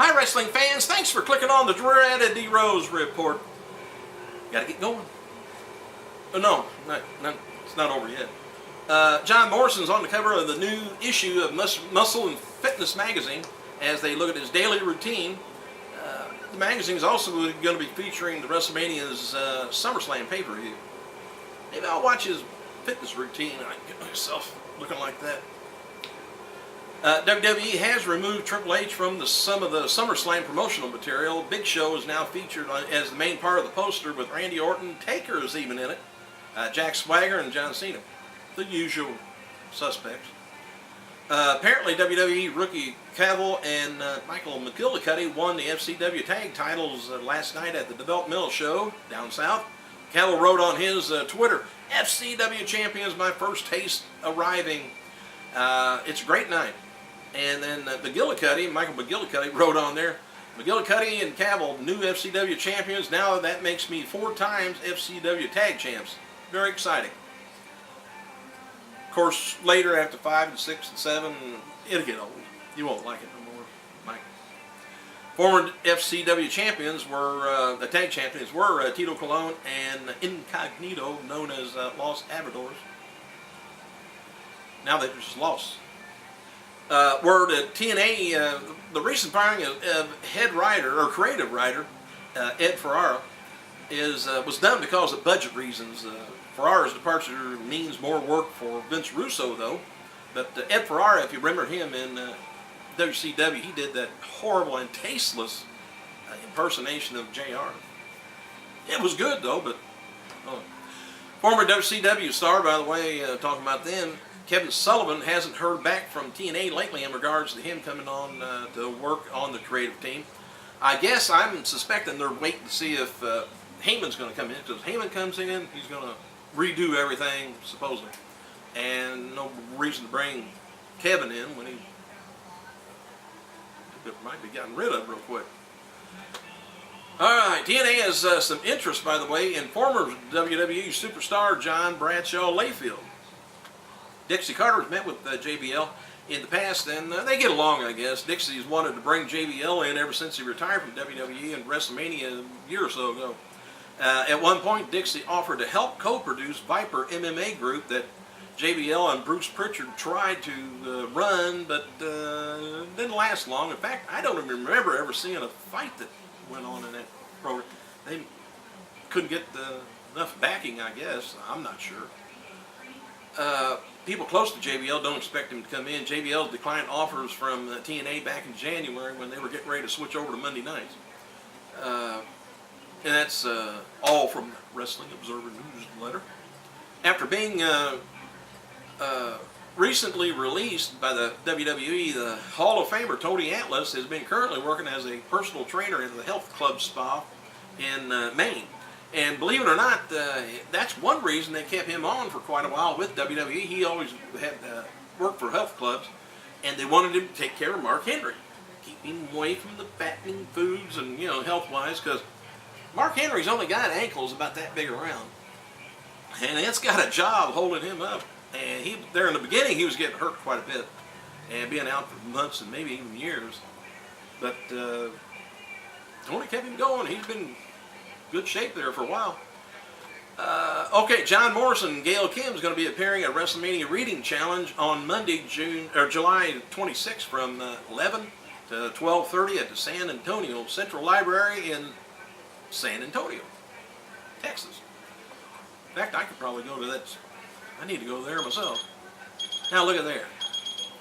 Hi, wrestling fans. Thanks for clicking on the Dreaded D Rose Report. Gotta get going. Oh, no, it's not over yet. John Morrison's on the cover of the new issue of Muscle and Fitness magazine as they look at his daily routine. The magazine is also going to be featuring the WrestleMania's SummerSlam pay-per-view. Maybe I'll watch his fitness routine and I can get myself looking like that. WWE has removed Triple H from some of the SummerSlam promotional material. Big Show is now featured as the main part of the poster with Randy Orton. Taker is even in it. Jack Swagger and John Cena. The usual suspects. Apparently WWE rookie Cavill and Michael McGillicuddy won the FCW tag titles last night at the Developmental Show down south. Cavill wrote on his Twitter, "FCW champions, my first taste arriving. It's a great night." And then Michael McGillicuddy wrote on there, "McGillicuddy and Cavill, new FCW champions. Now that makes me 4 times FCW tag champs. Very exciting." Of course, later after 5 and 6 and 7, it'll get old. You won't like it no more, Mike. Former FCW champions were, the tag champions were Tito Colon and Incognito, known as Los Abradors. Now they're just lost. Word at TNA, the recent firing of head writer, or creative writer, Ed Farrara, was done because of budget reasons. Ferrara's departure means more work for Vince Russo, though. But Ed Ferrara, if you remember him in WCW, he did that horrible and tasteless impersonation of JR. It was good, though, but... Former WCW star, by the way, talking about them, Kevin Sullivan hasn't heard back from TNA lately in regards to him coming on to work on the creative team. I guess I'm suspecting they're waiting to see if Heyman's going to come in, because Heyman comes in, he's going to redo everything, supposedly. And no reason to bring Kevin in when he might be gotten rid of real quick. Alright, TNA has some interest, by the way, in former WWE superstar John Bradshaw Layfield. Dixie Carter's met with JBL in the past, and they get along, I guess. Dixie's wanted to bring JBL in ever since he retired from WWE and WrestleMania a year or so ago. At one point, Dixie offered to help co-produce Viper MMA group that JBL and Bruce Pritchard tried to run, but didn't last long. In fact, I don't even remember ever seeing a fight that went on in that program. They couldn't get enough backing, I guess. I'm not sure. People close to JBL don't expect him to come in. JBL declined offers from TNA back in January when they were getting ready to switch over to Monday nights. And that's all from Wrestling Observer Newsletter. After being recently released by the WWE, the Hall of Famer Tony Atlas has been currently working as a personal trainer in the health club spa in Maine. And believe it or not, that's one reason they kept him on for quite a while with WWE. He always had worked for health clubs, and they wanted him to take care of Mark Henry, keep him away from the fattening foods and, you know, health-wise, because Mark Henry's only got ankles about that big around, and it's got a job holding him up. And there in the beginning, he was getting hurt quite a bit, and being out for months and maybe even years. But Tony kept him going. He's been in good shape there for a while. Okay, John Morrison and Gail Kim is going to be appearing at WrestleMania Reading Challenge on Monday, July 26th from 11 to 12:30 at the San Antonio Central Library in San Antonio, Texas. In fact, I could probably go to that. I need to go there myself. Now look at there.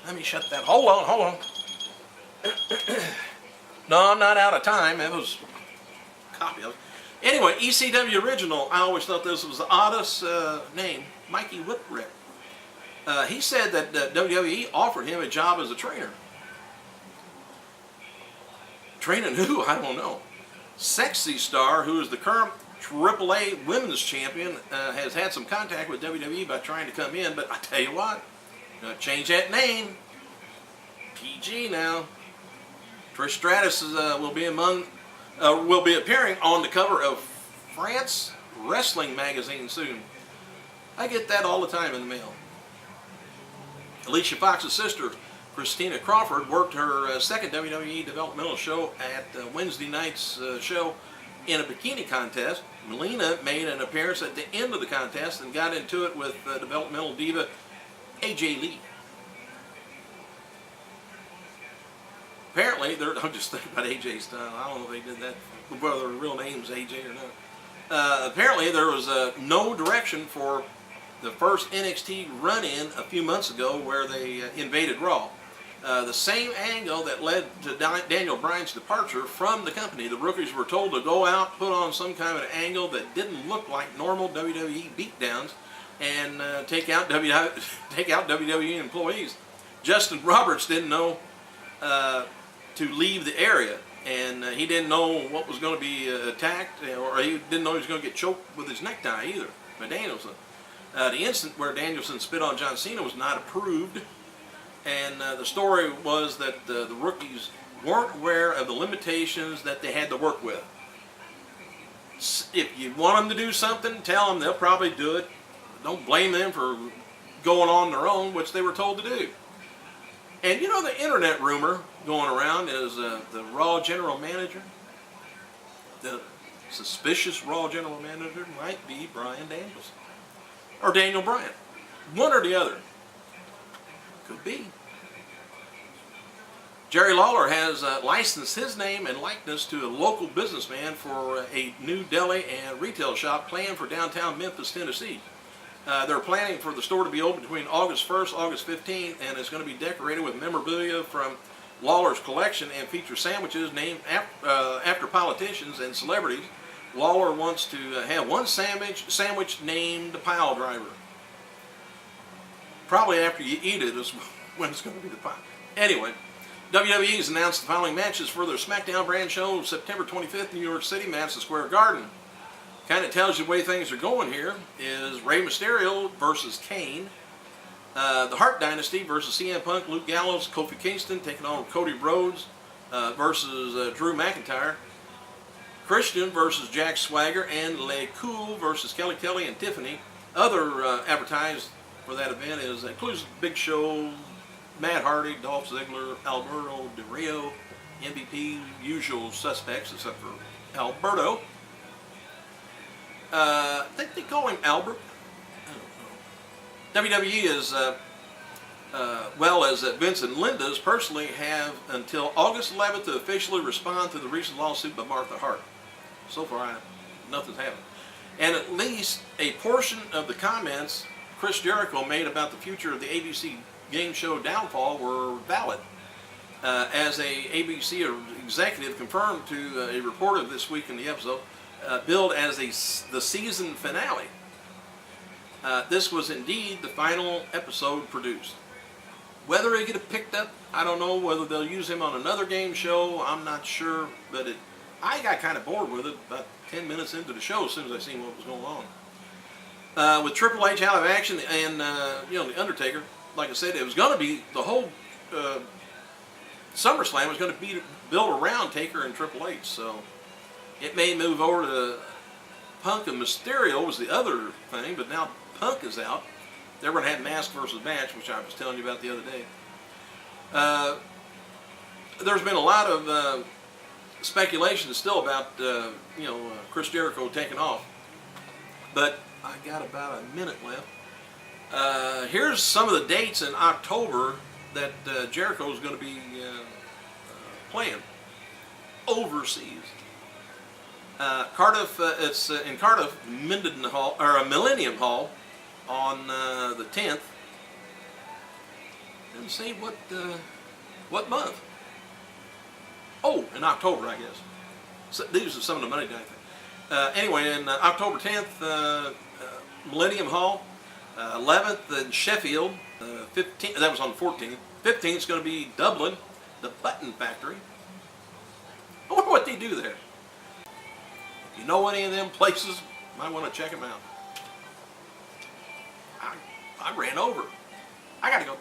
Let me shut that. Hold on. No, I'm not out of time. That was a copy of it. Anyway, ECW Original. I always thought this was the oddest name. Mikey Whipwreck. He said that WWE offered him a job as a trainer. Training who? I don't know. Sexy Star, who is the current AAA Women's Champion, has had some contact with WWE by trying to come in, but I tell you what, change that name. PG now. Trish Stratus will be appearing on the cover of France Wrestling magazine soon. I get that all the time in the mail. Alicia Fox's sister, Christina Crawford worked her second WWE developmental show at Wednesday night's show in a bikini contest. Melina made an appearance at the end of the contest and got into it with developmental diva AJ Lee. Apparently, I'm just thinking about AJ's style. I don't know if they did that, whether their real name's AJ or not. Apparently, there was no direction for the first NXT run-in a few months ago where they invaded Raw. The same angle that led to Daniel Bryan's departure from the company. The rookies were told to go out, put on some kind of an angle that didn't look like normal WWE beatdowns, and take out WWE employees. Justin Roberts didn't know to leave the area, and he didn't know what was going to be attacked, or he didn't know he was going to get choked with his necktie either by Danielson. The incident where Danielson spit on John Cena was not approved, and the story was that the rookies weren't aware of the limitations that they had to work with. If you want them to do something, tell them, they'll probably do it. Don't blame them for going on their own, which they were told to do. And you know, the internet rumor going around is the Raw general manager, the suspicious Raw general manager, might be Bryan Danielson. Or Daniel Bryan. One or the other. Could be. Jerry Lawler has licensed his name and likeness to a local businessman for a new deli and retail shop planned for downtown Memphis, Tennessee. They're planning for the store to be open between August 1st, August 15th, and it's going to be decorated with memorabilia from Lawler's collection and feature sandwiches named after politicians and celebrities. Lawler wants to have one sandwich named the Pile Driver. Probably after you eat it is when it's going to be the pile. Anyway, WWE has announced the following matches for their SmackDown brand show September 25th, New York City, Madison Square Garden. Kind of tells you the way things are going here is Rey Mysterio versus Kane, the Hart Dynasty versus CM Punk, Luke Gallows, Kofi Kingston taking on Cody Rhodes versus Drew McIntyre, Christian versus Jack Swagger, and Le Cool versus Kelly Kelly and Tiffany. Other advertised for that event includes Big Show, Matt Hardy, Dolph Ziggler, Alberto Del Rio, MVP, usual suspects except for Alberto. I think they call him Albert. I don't know. WWE is, well as Vince and Linda's, personally have until August 11th to officially respond to the recent lawsuit by Martha Hart. So far, nothing's happened. And at least a portion of the comments Chris Jericho made about the future of the ABC game show downfall were valid. As a ABC executive confirmed to a reporter this week in the episode, billed as the season finale. This was indeed the final episode produced. Whether it get picked up, I don't know. Whether they'll use him on another game show, I'm not sure. But I got kind of bored with it about 10 minutes into the show as soon as I seen what was going on. With Triple H out of action and the Undertaker, like I said, it was going to be the whole SummerSlam was going to be built around Taker and Triple H. So it may move over to Punk and Mysterio was the other thing, but now Punk is out. They're going to have mask versus match, which I was telling you about the other day. There's been a lot of speculation still about Chris Jericho taking off, but I got about a minute left. Here's some of the dates in October that Jericho is going to be playing overseas. Cardiff, it's in Cardiff, Millennium Hall on the 10th. Doesn't say what month. Oh, in October, I guess. So these are some of the Monday night things. Anyway, in October 10th, Millennium Hall. 11th in Sheffield. 15th, that was on the 14th. 15th is going to be Dublin, the Button Factory. I wonder what they do there. If you know any of them places, you might want to check them out. I ran over. I got to go.